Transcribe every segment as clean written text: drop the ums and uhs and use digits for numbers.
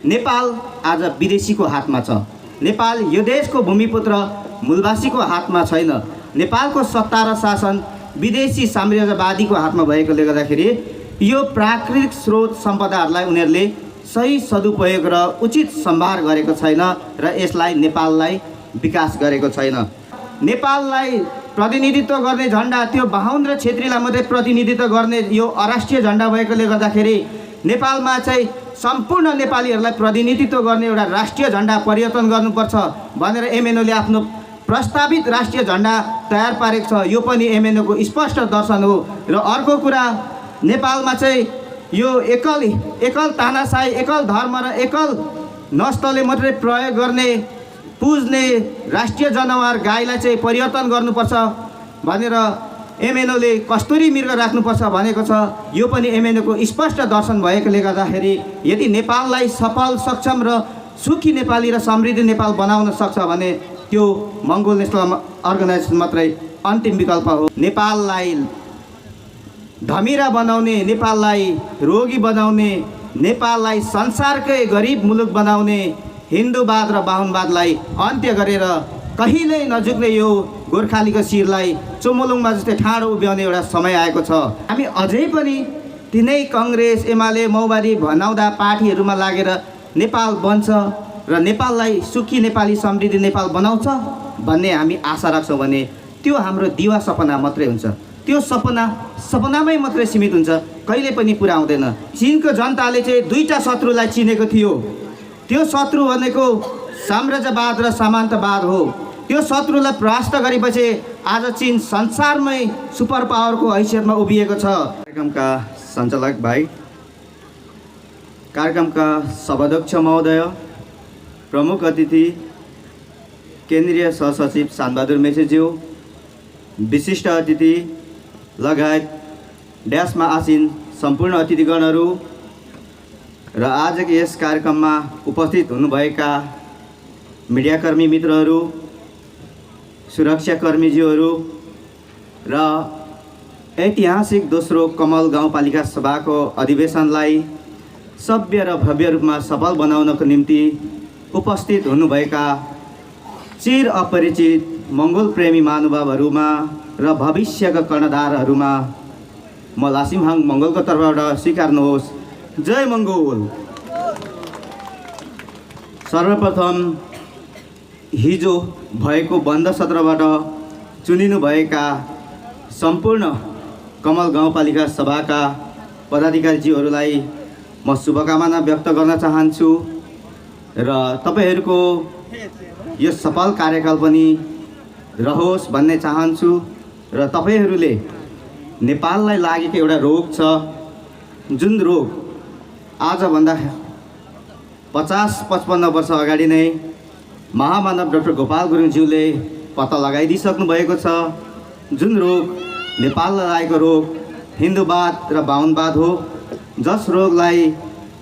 नेपाल आज विदेशीको हातमा छ। नेपाल यो देशको भूमिपुत्र मूलवासीको हातमा छैन। नेपालको सत्ता र शासन विदेशी साम्राज्यवादीको हातमा भएकोले गर्दाखेरि यो प्राकृतिक स्रोत सम्पदाहरूलाई उनीहरूले सही सदुपयोग र उचित सम्भार गरेको छैन र यसलाई नेपाललाई विकास गरेको छैन। नेपाललाई प्रतिनिधित्व गर्ने झन्डा त्यो बाहुन र छेत्रीलाई मात्रै प्रतिनिधित्व गर्ने यो अराष्ट्रिय झन्डा भएकोले गर्दाखेरि नेपालमा चाहिँ सम्पूर्ण नेपालीहरूलाई प्रतिनिधित्व गर्ने एउटा राष्ट्रिय झन्डा परिवर्तन गर्नुपर्छ भनेर एमएनओले आफ्नो प्रस्तावित राष्ट्रिय झन्डा तयार पारेको छ। यो पनि एमएनओको स्पष्ट दर्शन हो। र अर्को कुरा, नेपालमा चाहिँ यो एकल तानाशाही, एकल धर्म र एकल नस्लले मात्रै प्रयोग गर्ने पुज्ने राष्ट्रिय जनावर गाईलाई चाहिँ परिवर्तन गर्नुपर्छ भनेर एमएनओले कस्तुरी मृग राख्नुपर्छ भनेको छ। यो पनि एमएनओको स्पष्ट दर्शन भएकोले गर्दाखेरि यदि नेपाललाई सफल, सक्षम र सुखी नेपाली र समृद्ध नेपाल बनाउन सक्छ भने त्यो मङ्गोल नेसनल अर्गनाइजेसन मात्रै अन्तिम विकल्प हो। नेपाललाई धमिरा बनाउने, नेपाललाई रोगी बनाउने, नेपाललाई संसारकै गरिब मुलुक बनाउने हिन्दूवाद र बाहुनवादलाई अन्त्य गरेर कहिल्यै नझुक्ने यो गोर्खालीको शिरलाई चुमुलुङमा जस्तै ठाडो उभ्याउने एउटा समय आएको छ। हामी अझै पनि तिनै कङ्ग्रेस, एमाले, माओवादी भनाउँदा पार्टीहरूमा लागेर नेपाल बन्छ र नेपाललाई सुखी नेपाली, समृद्ध नेपाल बनाउँछ भन्ने हामी आशा राख्छौँ भने त्यो हाम्रो दिवा सपना मात्रै हुन्छ। त्यो सपनामै मात्रै सीमित हुन्छ, कहिले पनि पुरा हुँदैन। चीनको जनताले चाहिँ दुईटा शत्रुलाई चिनेको थियो। त्यो शत्रु भनेको साम्राज्यवाद र सामन्तवाद हो। त्यो शत्रुलाई परास्त गरेपछि आज चीन संसारमै सुपर पावरको हैसियतमा उभिएको छ। कार्यक्रमका सञ्चालक भाइ, कार्यक्रमका सभाध्यक्ष महोदय, प्रमुख अतिथि केन्द्रीय सहसचिव शान्तबहादुर मेसेज्यू, विशिष्ट अतिथि लगायत ड्यासमा आसीन सम्पूर्ण अतिथिगणहरू र आजको यस कार्यक्रममा उपस्थित हुनुभएका मिडियाकर्मी मित्रहरू, सुरक्षाकर्मीज्यूहरू र ऐतिहासिक दोस्रो कमल गाउँपालिका सभाको अधिवेशनलाई सभ्य र भव्य रूपमा सफल बनाउनको निम्ति उपस्थित हुनुभएका चिर अपरिचित मङ्गोल प्रेमी महानुभावहरूमा र भविष्यका कर्णधारहरूमा म लासिमहाङ मङ्गोलको तर्फबाट स्वीकार्नुहोस्, जय मङ्गोल। सर्वप्रथम हिजो भएको बन्द सत्रबाट चुनिनुभएका सम्पूर्ण कमल गाउँपालिका सभाका पदाधिकारीज्यूहरूलाई म शुभकामना व्यक्त गर्न चाहन्छु र तपाईहरूको यो सफल कार्यकाल पनि रहोस् भन्ने चाहन्छु। र तपाईहरूले नेपाललाई लागेको एउटा रोग छ, जुन रोग आजभन्दा 50-55 वर्ष अगाडि नै महामानव डाक्टर गोपाल गुरुङज्यूले पत्ता लगाइदिइसक्नु भएको छ। जुन रोग नेपाललाई लागेको रोग हिन्दूवाद र बाहुनवाद हो, जस रोगलाई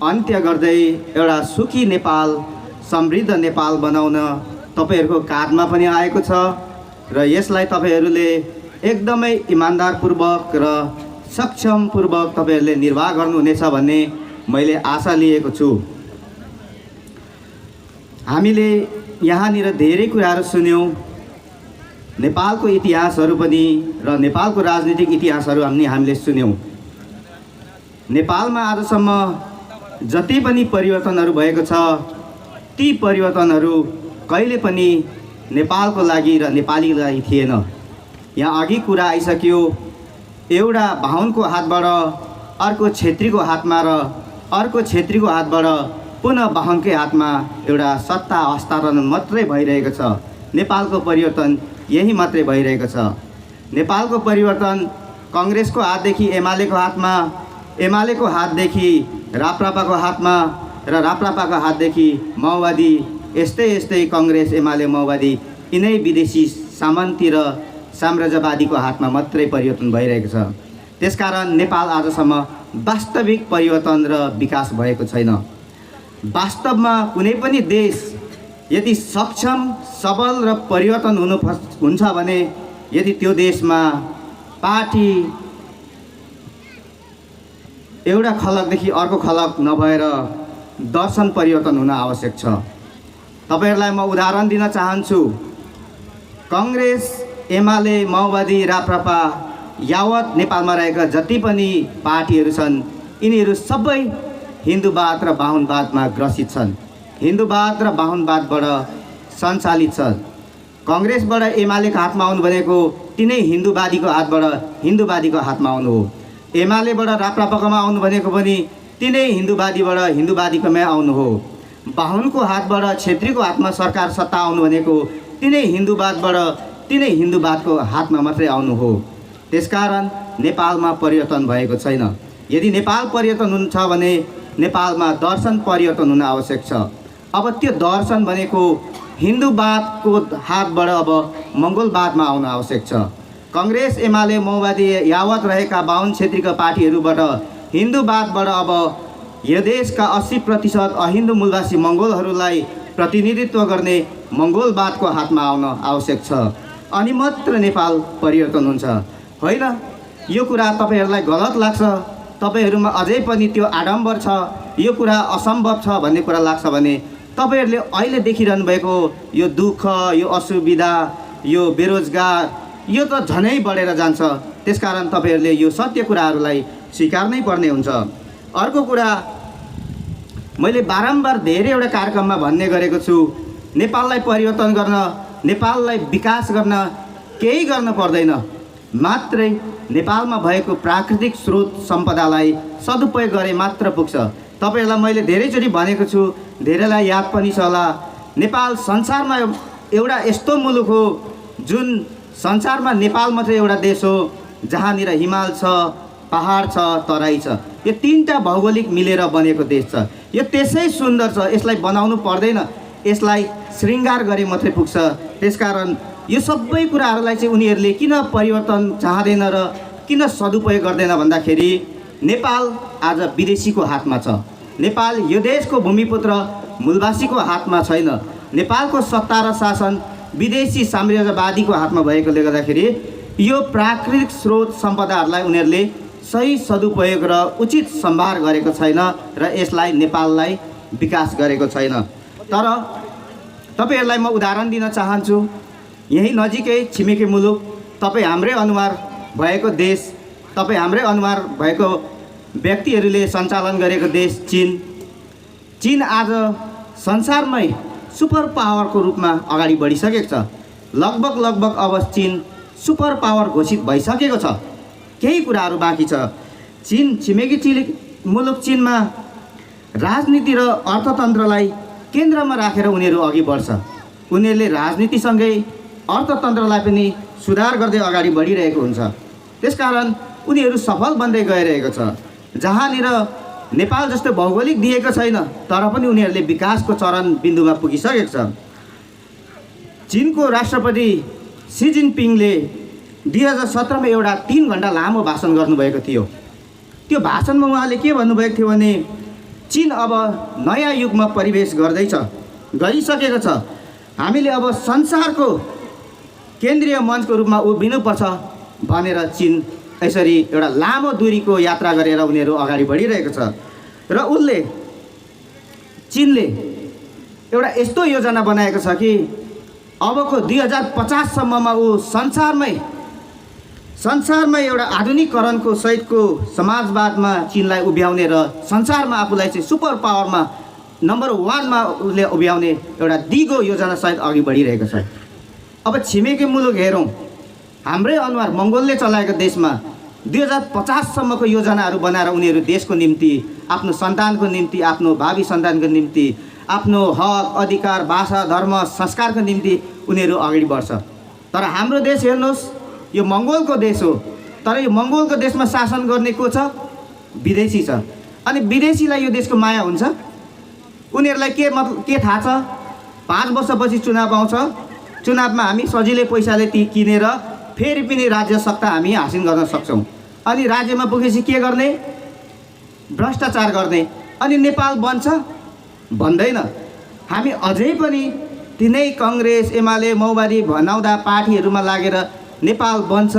अन्त्य गर्दै एउटा सुखी नेपाल, समृद्ध नेपाल बनाउन तपाईहरूको काँधमा पनि आएको छ र यसलाई तपाईहरूले एकदमै इमान्दारपूर्वक र सक्षमपूर्वक तपाईहरूले निर्वाह गर्नुहुनेछ भन्ने मैले आशा लिएको छु। हामीले यहाँनिर धेरै कुराहरू सुन्यौँ, नेपालको इतिहासहरू पनि र नेपालको राजनीतिक इतिहासहरू हामीले सुन्यौँ। नेपालमा आजसम्म जति पनि परिवर्तनहरू भएको छ, ती परिवर्तनहरू कहिले पनि नेपालको लागि र नेपालीको लागि थिएन। यहाँ अघि कुरा आइसक्यो, एउटा बाहुनको हातबाट अर्को छेत्रीको हातमा र अर्को छेत्रीको हातबाट पुनः बाहुनकै हातमा एउटा सत्ता हस्तान्तरण मात्रै भइरहेको छ। नेपालको परिवर्तन यही मात्रै भइरहेको छ। नेपालको परिवर्तन कङ्ग्रेसको हातदेखि एमालेको हातमा, एमालेको हातदेखि राप्रपाको हातमा र राप्रपाको हातदेखि माओवादी, यस्तै कङ्ग्रेस, एमाले, माओवादी यिनै विदेशी सामन्ती र साम्राज्यवादीको हातमा मात्रै परिवर्तन भइरहेको छ। त्यसकारण नेपाल आजसम्म वास्तविक परिवर्तन र विकास भएको छैन। वास्तवमा कुनै पनि देश यदि सक्षम, सबल र परिवर्तन हुन्छ भने यदि त्यो देशमा पार्टी एउटा खलकदेखि अर्को खलक नभएर दर्शन परिवर्तन हुन आवश्यक छ। तपाईहरुलाई म उदाहरण दिन चाहन्छु। कांग्रेस, एमाले, माओवादी, राप्रपा यावत नेपालमा रहेका जति पनि पार्टीहरू छन् यिनीहरू सबै हिन्दूवाद र बाहुनवादमा ग्रसित छन्। हिन्दूवाद र बाहुनवादबाट सञ्चालित छन्। कांग्रेसबाट एमालेको हातमा आउनु भनेको तिनै हिन्दूवादीको हातबाट हिन्दूवादीको हातमा आउनु हो। एमालेबाट राप्रपाकोमा आउनु भनेको पनि तिनै हिन्दूवादीबाट हिन्दूवादीकोमा आउनु हो। बाहुनको हातबाट क्षेत्रीको हातमा सरकार सत्ता आउनु भनेको तिनै हिन्दूवादबाट तिनै हिन्दूवादको हातमा मात्रै आउनु हो। त्यसकारण नेपालमा परिवर्तन भएको छैन। यदि नेपाल परिवर्तन हुन्छ भने नेपालमा दर्शन परिवर्तन हुन आवश्यक छ। अब त्यो दर्शन भनेको हिन्दूवादको हातबाट अब मङ्गोलवादमा आउन आवश्यक छ। कांग्रेस, एमाले, माओवादी यावत रहेका 52 क्षेत्रीका पार्टीहरूबाट हिन्दूवादबाट अब यो देशका 80% अहिन्दू मूलवासी मङ्गोलहरूलाई प्रतिनिधित्व गर्ने मङ्गोलवादको हातमा आउन आवश्यक छ। अनि मात्र नेपाल परिवर्तन हुन्छ। होइन, यो कुरा तपाईहरुलाई गलत लाग्छ, तपाईहरुमा अझै पनि त्यो आडम्बर छ, यो कुरा असम्भव छ भन्ने कुरा लाग्छ भने तपाईहरुले अहिले देखिरहनु भएको यो दुःख, यो असुविधा, यो बेरोजगार, यो त झनै बढेर जान्छ। त्यसकारण तपाईहरुले यो सत्य कुराहरूलाई स्वीकार्नै पर्ने हुन्छ। अर्को कुरा, मैले बारम्बार धेरैवटा कार्यक्रममा भन्ने गरेको छु, नेपाललाई परिवर्तन गर्न, नेपाललाई विकास गर्न केही गर्न पर्दैन, मात्रै नेपालमा भएको प्राकृतिक स्रोत सम्पदालाई सदुपयोग गरे मात्र पुग्छ। तपाईहरुलाई मैले धेरैचोटि भनेको छु, धेरैलाई याद पनि छ होला, नेपाल संसारमा एउटा यस्तो मुलुक हो जुन संसारमा नेपाल मात्रै एउटा देश हो जहाँनिर हिमाल छ, पहाड छ, तराई छ। यो तीनटा भौगोलिक मिलेर बनेको देश छ। यो त्यसै सुन्दर छ, यसलाई बनाउनु पर्दैन, यसलाई श्रृङ्गार गरे मात्रै पुग्छ। त्यसकारण यो सबै कुराहरूलाई चाहिँ उनीहरूले किन परिवर्तन चाहँदैन र किन सदुपयोग गर्दैन भन्दाखेरि नेपाल आज विदेशीको हातमा छ। नेपाल यो देशको भूमिपुत्र मूलवासीको हातमा छैन। नेपालको सत्ता र शासन विदेशी साम्राज्यवादीको हातमा भएकोले गर्दाखेरि यो प्राकृतिक स्रोत सम्पदाहरूलाई उनीहरूले सही सदुपयोग र उचित सम्भार गरेको छैन र यसलाई नेपाललाई विकास गरेको छैन। तर तपाईहरुलाई म उदाहरण दिन चाहन्छु। यही नजिकै छिमेकी मुलुक, तपाईँ हाम्रै अनुहार भएको देश, तपाईँ हाम्रै अनुहार भएको व्यक्तिहरूले सञ्चालन गरेको देश चीन। चीन आज संसारमै सुपर पावरको रूपमा अगाडि बढिसकेको छ। लगभग अब चीन सुपर पावर घोषित भइसकेको छ। केही कुराहरू बाँकी छ। छिमेकी मुलुक चीनमा राजनीति र अर्थतन्त्रलाई केन्द्रमा राखेर उनीहरू अघि बढ्छ। उनीहरूले राजनीतिसँगै अर्थतन्त्रलाई पनि सुधार गर्दै अगाडि बढिरहेको हुन्छ। त्यसकारण उनीहरू सफल बन्दै गइरहेको छ। जहाँनिर नेपाल जस्तो भौगोलिक दिएको छैन तर पनि उनीहरूले विकासको चरण बिन्दुमा पुगिसकेको छ। चीनको राष्ट्रपति सी जिनपिङले 2017 मा एउटा 3 घण्टा लामो भाषण गर्नुभएको थियो। त्यो भाषणमा उहाँले के भन्नुभएको थियो भने चीन अब नयाँ युगमा प्रवेश गरिसकेको छ। हामीले अब संसारको केन्द्रीय मञ्चको रूपमा उभिनुपर्छ भनेर चीन यसरी एउटा लामो दूरीको यात्रा गरेर उनीहरू अगाडि बढिरहेको छ। र चीनले एउटा यस्तो योजना बनाएको छ कि अबको 2050 सम्ममा ऊ संसारमै एउटा आधुनिकीकरणको सहितको समाजवादमा चीनलाई उभ्याउने र संसारमा आफूलाई चाहिँ सुपर पावरमा नम्बर 1 मा उसले उभ्याउने एउटा दिगो योजना सहित अघि बढिरहेको छ। अब छिमेकी मुलुक हेरौँ, हाम्रै अनुहार मङ्गोलले चलाएको देशमा 2050 सम्मको योजनाहरू बनाएर उनीहरू देशको निम्ति, आफ्नो सन्तानको निम्ति, आफ्नो भावी सन्तानको निम्ति, आफ्नो हक, अधिकार, भाषा, धर्म, संस्कारको निम्ति उनीहरू अगाडि बढ्छ। तर हाम्रो देश हेर्नुहोस्, यो मङ्गोलको देश हो। तर यो मङ्गोलको देशमा शासन गर्ने को छ? विदेशी छ। अनि विदेशीलाई यो देशको माया हुन्छ? उनीहरूलाई के थाहा छ? 5 वर्षपछि चुनाव आउँछ, चुनावमा हामी सजिलै पैसाले किनेर फेरि पनि राज्य सत्ता हामी हासिल गर्न सक्छौँ। अनि राज्यमा पुगेपछि के गर्ने? भ्रष्टाचार गर्ने। अनि नेपाल बन्छ? भन्दैन। हामी अझै पनि तिनै कांग्रेस, एमाले, माओवादी भनाउँदा पार्टीहरूमा लागेर नेपाल बन्छ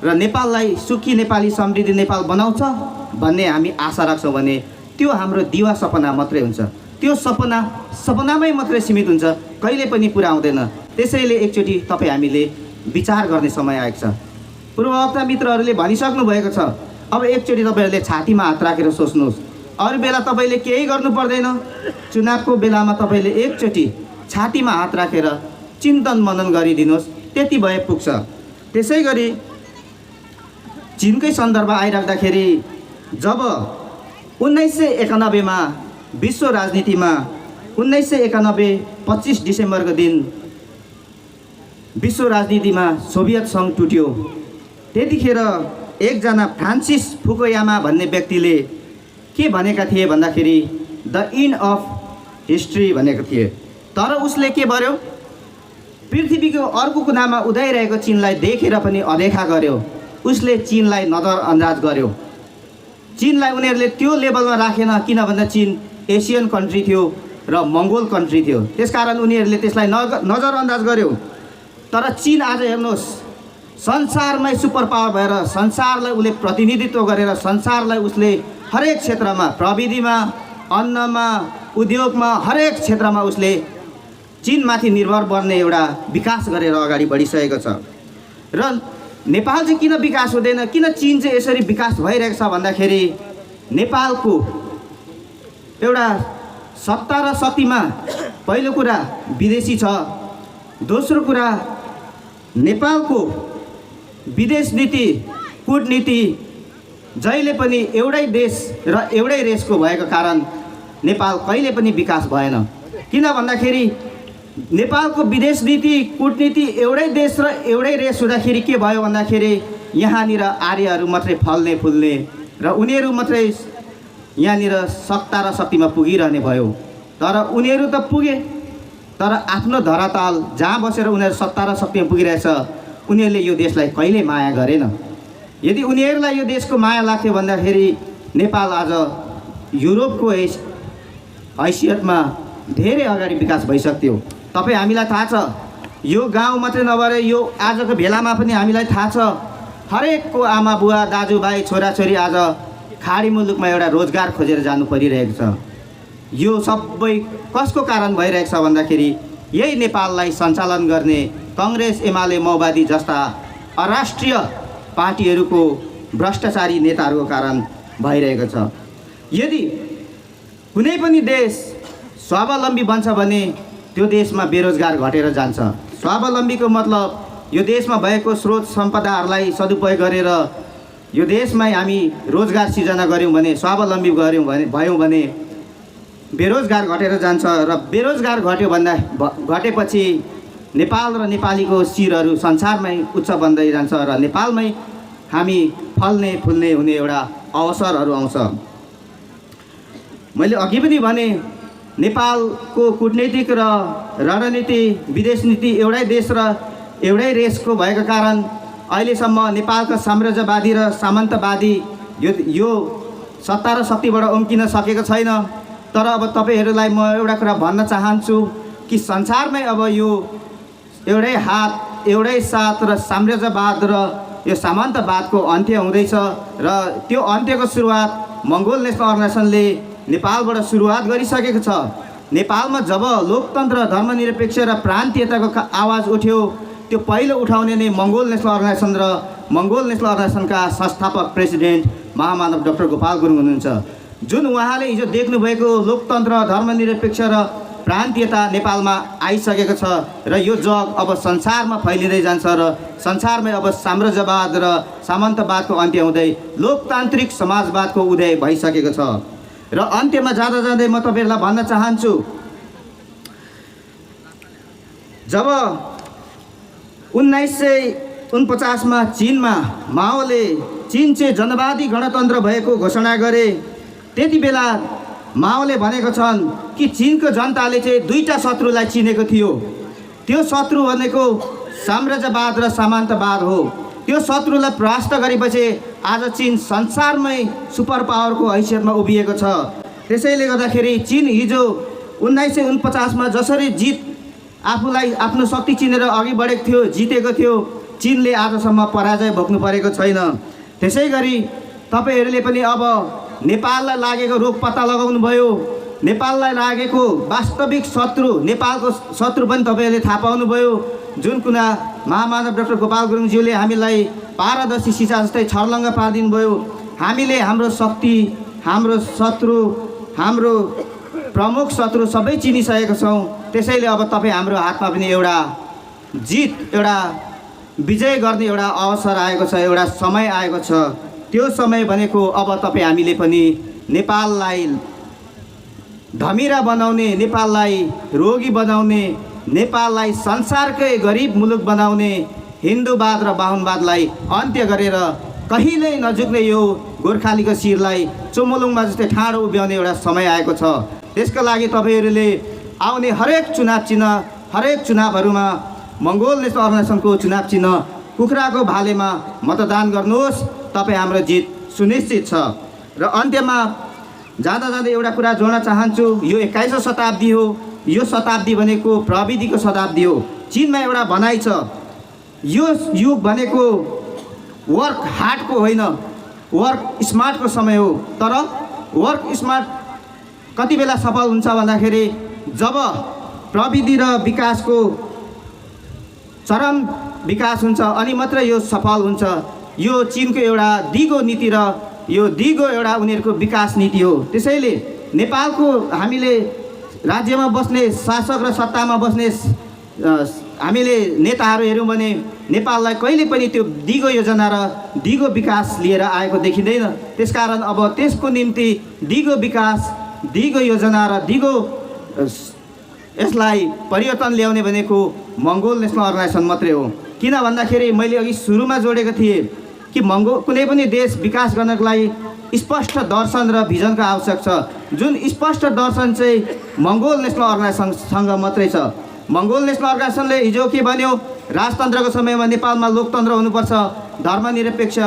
र नेपाललाई सुखी नेपाली समृद्धि नेपाल बनाउँछ भन्ने हामी आशा राख्छौँ भने त्यो हाम्रो दिवा सपना मात्रै हुन्छ। त्यो सपनामै मात्रै सीमित हुन्छ, कहिले पनि पुरा हुँदैन। त्यसैले एकचोटि तपाईँ हामीले विचार गर्ने समय आएको छ। पूर्ववक्ता मित्रहरूले भनिसक्नु भएको छ। अब एकचोटि तपाईँहरूले छातीमा हात राखेर सोच्नुहोस्। अरू बेला तपाईँले केही गर्नु पर्दैन, चुनावको बेलामा तपाईँले एकचोटि छातीमा हात राखेर चिन्तन मनन गरिदिनुहोस्, त्यति भए पुग्छ। त्यसै गरी चिनकै सन्दर्भ आइराख्दाखेरि जब 1991मा विश्व राजनीतिमा 1991 25 डिसेम्बरको दिन विश्व राजनीतिमा सोभियत सङ्घ टुट्यो, त्यतिखेर एकजना फ्रान्सिस फुकुयामा भन्ने व्यक्तिले के भनेका थिए भन्दाखेरि द इन्ड अफ हिस्ट्री भनेको थिए। तर उसले के गर्यो, पृथ्वीको अर्को कुनामा उदाइरहेको चिनलाई देखेर पनि अदेखा गर्यो। उसले चिनलाई नजरअन्दाज गर्यो। चिनलाई उनीहरूले त्यो लेभलमा राखेन, किनभने चिन एसियन कन्ट्री थियो र मङ्गोल कन्ट्री थियो, त्यसकारण उनीहरूले त्यसलाई नजरअन्दाज गर्यो। तर चिन आज हेर्नुहोस्, संसारमै सुपर पावर भएर संसारलाई उसले प्रतिनिधित्व गरेर संसारलाई उसले हरेक क्षेत्रमा, प्रविधिमा, अन्नमा, उद्योगमा, हरेक क्षेत्रमा उसले चिनमाथि निर्भर बन्ने एउटा विकास गरेर अगाडि बढिसकेको छ। र नेपाल चाहिँ किन विकास हुँदैन, किन चिन चाहिँ यसरी विकास भइरहेको छ भन्दाखेरि नेपालको एउटा सत्ता र शक्तिमा पहिलो कुरा विदेशी छ, दोस्रो कुरा नेपालको विदेश नीति, कूटनीति जहिले पनि एउटै देश र एउटै रेसको भएको कारण नेपाल कहिले पनि विकास भएन। किन भन्दाखेरि नेपालको विदेश नीति, कूटनीति एउटै देश र एउटै रेस हुँदाखेरि के भयो भन्दाखेरि यहाँनिर आर्यहरू मात्रै फल्ने फुल्ने र उनीहरू मात्रै यहाँनिर सत्ता र शक्तिमा पुगिरहने भयो। तर उनीहरू त पुगे, तर आफ्नो धरातल जहाँ बसेर उनीहरू सत्ता र शक्तिमा पुगिरहेछ, उनीहरूले यो देशलाई कहिले माया गरेन। यदि उनीहरूलाई यो देशको माया लाग्थ्यो भन्दाखेरि नेपाल आज युरोपको हैसियतमा धेरै अगाडि विकास भइसक्थ्यो। तपाईँ हामीलाई थाहा छ, यो गाउँ मात्रै नभएर यो आजको भेलामा पनि हामीलाई थाहा छ, हरेकको आमा बुवा, दाजुभाइ, छोराछोरी आज खाडी मुलुकमा एउटा रोजगार खोजेर जानु परिरहेको छ। यो सबै कसको कारण भइरहेको छ भन्दाखेरि यही नेपाललाई सञ्चालन गर्ने काङ्ग्रेस, एमाले, माओवादी जस्ता अराष्ट्रिय पार्टीहरूको भ्रष्टाचारी नेताहरूको कारण भइरहेको छ। यदि कुनै पनि देश स्वावलम्बी बन्छ भने त्यो देशमा बेरोजगार घटेर जान्छ। स्वावलम्बीको मतलब यो देशमा भएको स्रोत सम्पदाहरूलाई सदुपयोग गरेर यो देशमै हामी रोजगार सिर्जना गऱ्यौँ भने, स्वावलम्बी भयौँ भने बेरोजगार घटेर जान्छ। र बेरोजगार घटेपछि नेपाल र नेपालीको शिरहरू संसारमै उच्च बन्दै जान्छ र नेपालमै हामी फल्ने फुल्ने हुने एउटा अवसरहरू आउँछ। मैले अघि पनि भने नेपालको कूटनीतिक र रणनीति, विदेश नीति एउटै देश र एउटै रेसको भएको कारण अहिलेसम्म नेपालका साम्राज्यवादी र सामन्तवादी यो सत्ता र शक्तिबाट उम्किन सकेको छैन। तर अब तपाईँहरूलाई म एउटा कुरा भन्न चाहन्छु कि संसारमै अब यो एउटै हात, एउटै साथ र साम्राज्यवाद र यो सामन्तवादको अन्त्य हुँदैछ। र त्यो अन्त्यको सुरुवात मङ्गोल नेसनल अर्गनाइजेसनले नेपालबाट सुरुवात गरिसकेको छ। नेपालमा जब लोकतन्त्र, धर्मनिरपेक्ष र प्रान्तीयताको आवाज उठ्यो, त्यो पहिलो उठाउने नै मङ्गोल नेसनल अर्गनाइजेसन र मङ्गोल नेसनल अर्गनाइजेसनका संस्थापक प्रेसिडेन्ट महामानव डाक्टर गोपाल गुरुङ हुनुहुन्छ। जुन उहाँले हिजो देख्नुभएको लोकतन्त्र, धर्मनिरपेक्ष र प्रान्तीयता नेपालमा आइसकेको छ र यो जग अब संसारमा फैलिँदै जान्छ र संसारमै अब साम्राज्यवाद र सामन्तवादको अन्त्य हुँदै लोकतान्त्रिक समाजवादको उदय भइसकेको छ। र अन्त्यमा जाँदा जाँदै म तपाईँहरूलाई भन्न चाहन्छु, जब 1949मा चीनमा माओले चीन चाहिँ जनवादी गणतन्त्र भएको घोषणा गरे, त्यति बेला माओले भनेको छन् कि चीनको जनताले चाहिँ दुईटा शत्रुलाई चिनेको थियो। त्यो शत्रु भनेको साम्राज्यवाद र सामन्तवाद हो। त्यो शत्रुलाई परास्त गरेपछि आज चीन संसारमै सुपर पावरको हैसियतमा उभिएको छ। त्यसैले गर्दाखेरि चीन हिजो 1949मा जसरी आफूलाई आफ्नो शक्ति चिनेर अघि बढेको थियो, जितेको थियो, चीनले आजसम्म पराजय भोग्नु परेको छैन। त्यसै गरी तपाईँहरूले पनि अब नेपाललाई लागेको रोग पत्ता लगाउनु भयो, नेपाललाई लागेको वास्तविक शत्रु, नेपालको शत्रु पनि तपाईँहरूले थाहा पाउनुभयो। जुन कुरा महामानव डाक्टर गोपाल गुरुङज्यूले हामीलाई पारदर्शी शिक्षा जस्तै छर्लङ्ग पारिदिनु भयो। हामीले हाम्रो शक्ति, हाम्रो शत्रु, हाम्रो प्रमुख शत्रु सबै चिनिसकेका छौँ। त्यसैले अब तपाईँ हाम्रो हातमा पनि एउटा जित, एउटा विजय गर्ने एउटा अवसर आएको छ, एउटा समय आएको छ। त्यो समय भनेको अब तपाईँ हामीले पनि नेपाललाई धमिरा बनाउने, नेपाललाई रोगी बनाउने, नेपाललाई संसारकै गरिब मुलुक बनाउने, हिन्दूवाद र बाहुनवादलाई अन्त्य गरेर कहिल्यै नझुक्ने यो गोर्खालीको शिरलाई चुमुलुङमा जस्तै ठाडो उभ्याउने एउटा समय आएको छ। त्यसका लागि तपाईँहरूले आउने हरेक चुनाव चिन्ह, हरेक चुनावहरूमा मङ्गोल नेसनल अर्गनाइजेसनको चुनाव चिन्ह कुखुराको भालेमा मतदान गर्नुहोस्। तपाईँ हाम्रो जित सुनिश्चित छ। र अन्त्यमा जाँदा जाँदै एउटा कुरा जोड्न चाहन्छु। यो 21औं शताब्दी हो। यो शताब्दी भनेको प्रविधिको शताब्दी हो। चीनमा एउटा भनाइ छ, यो युग भनेको वर्क हार्डको होइन, वर्क स्मार्टको समय हो। तर वर्क स्मार्ट कति बेला सफल हुन्छ भन्दाखेरि जब प्रविधि र विकासको चरम विकास हुन्छ अनि मात्र यो सफल हुन्छ। यो चीनको एउटा दिगो नीति र यो दिगो एउटा उनीहरूको विकास नीति हो। त्यसैले नेपालको हामीले राज्यमा बस्ने शासक र सत्तामा बस्ने हामीले नेताहरू हेऱ्यौँ भने नेपाललाई कहिले पनि त्यो दिगो योजना र दिगो विकास लिएर आएको देखिँदैन। त्यसकारण अब त्यसको निम्ति दिगो विकास, दिगो योजना र दिगो यसलाई परिवर्तन ल्याउने भनेको मङ्गोल नेसनल अर्गनाइजेसन मात्रै हो। किन भन्दाखेरि मैले अघि सुरुमा जोडेको थिएँ कि कुनै पनि देश विकास गर्नको लागि स्पष्ट दर्शन र भिजनको आवश्यक छ। जुन स्पष्ट दर्शन चाहिँ मङ्गोल नेसनल अर्गनाइजेसनसँग मात्रै छ। मङ्गोल नेसनल अर्गनाइजेसनले हिजो के भन्यो, राजतन्त्रको समयमा नेपालमा लोकतन्त्र हुनुपर्छ, धर्मनिरपेक्ष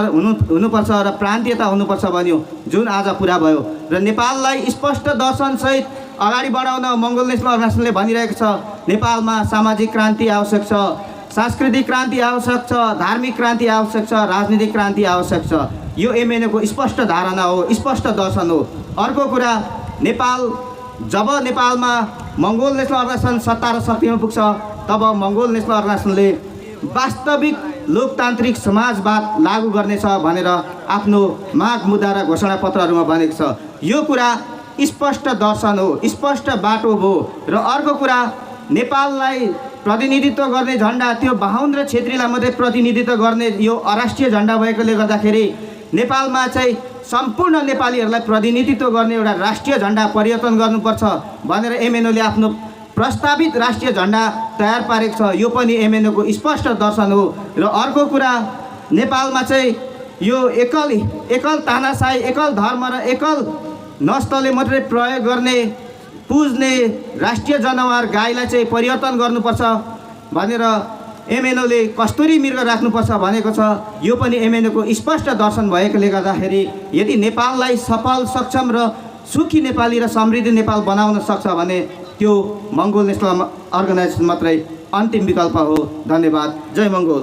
हुनुपर्छ र प्रान्तीयता हुनुपर्छ भन्यो, जुन आज पुरा भयो। र नेपाललाई स्पष्ट दर्शनसहित अगाडि बढाउन मङ्गोल नेसनल अर्गनाइजेसनले भनिरहेको छ। नेपालमा सामाजिक क्रान्ति आवश्यक छ, सांस्कृतिक क्रान्ति आवश्यक छ, धार्मिक क्रान्ति आवश्यक छ, राजनीतिक क्रान्ति आवश्यक छ। यो एमएनएको स्पष्ट धारणा हो, स्पष्ट दर्शन हो। अर्को कुरा, जब नेपालमा मङ्गोल नेसनल अर्गनाइजेसन सत्ता र शक्तिमा पुग्छ तब मङ्गोल नेसनल अर्गनाइजेसनले वास्तविक लोकतान्त्रिक समाजवाद लागू गर्नेछ भनेर आफ्नो माग मुद्दा र घोषणापत्रहरूमा भनेको छ। यो कुरा स्पष्ट दर्शन हो, स्पष्ट बाटो हो। र अर्को कुरा, नेपाललाई प्रतिनिधित्व गर्ने झन्डा त्यो बाहुन र छेत्रीलाई मात्रै प्रतिनिधित्व गर्ने यो अराष्ट्रिय झन्डा भएकोले गर्दाखेरि नेपालमा चाहिँ सम्पूर्ण नेपालीहरूलाई प्रतिनिधित्व गर्ने एउटा राष्ट्रिय झन्डा परिवर्तन गर्नुपर्छ भनेर एमएनओले आफ्नो प्रस्तावित राष्ट्रिय झन्डा तयार पारेको छ। यो पनि एमएनओको स्पष्ट दर्शन हो। र अर्को कुरा, नेपालमा चाहिँ यो एकल तानाशाही, एकल धर्म र एकल नस्लले मात्रै प्रयोग गर्ने, पुज्ने राष्ट्रिय जनावर गाईलाई चाहिँ परिवर्तन गर्नुपर्छ भनेर एमएनओले कस्तुरी मृग राख्नुपर्छ भनेको छ। यो पनि एमएनओको स्पष्ट दर्शन भएकोले गर्दाखेरि यदि नेपाललाई सफल, सक्षम र सुखी नेपाली र समृद्ध नेपाल बनाउन सक्छ भने त्यो मङ्गोल नेसनल अर्गनाइजेसन मात्रै अन्तिम विकल्प हो। धन्यवाद। जय मङ्गोल।